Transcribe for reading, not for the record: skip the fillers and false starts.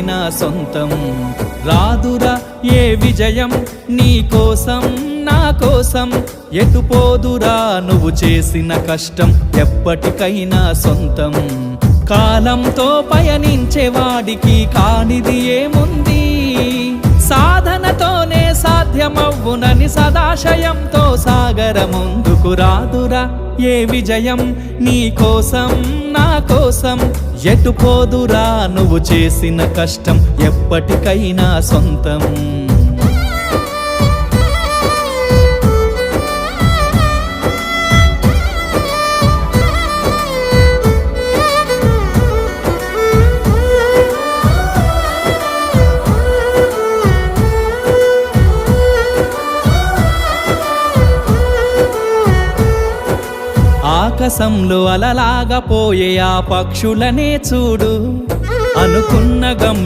ఎప్పటికైనా సొంతం. రాదురా ఏ విజయం నీ కోసం నా కోసం, ఎటుపోదురా నువ్వు చేసిన కష్టం ఎప్పటికైనా సొంతం. కాలంతో పయనించే వాడికి కానిది ఏముంది, సాధనతోనే సాధ్యమవ్వునని సదాశయంతో సాగర ముందుకు. రాదురా ఏ విజయం నీ కోసం నా కోసం, ఎటుపోదురా నువ్వు చేసిన కష్టం ఎప్పటికైనా సొంతం. ఆకాశంలో అలలాగా పోయే ఆ పక్షులనే చూడు, అనుకున్న గమ్యం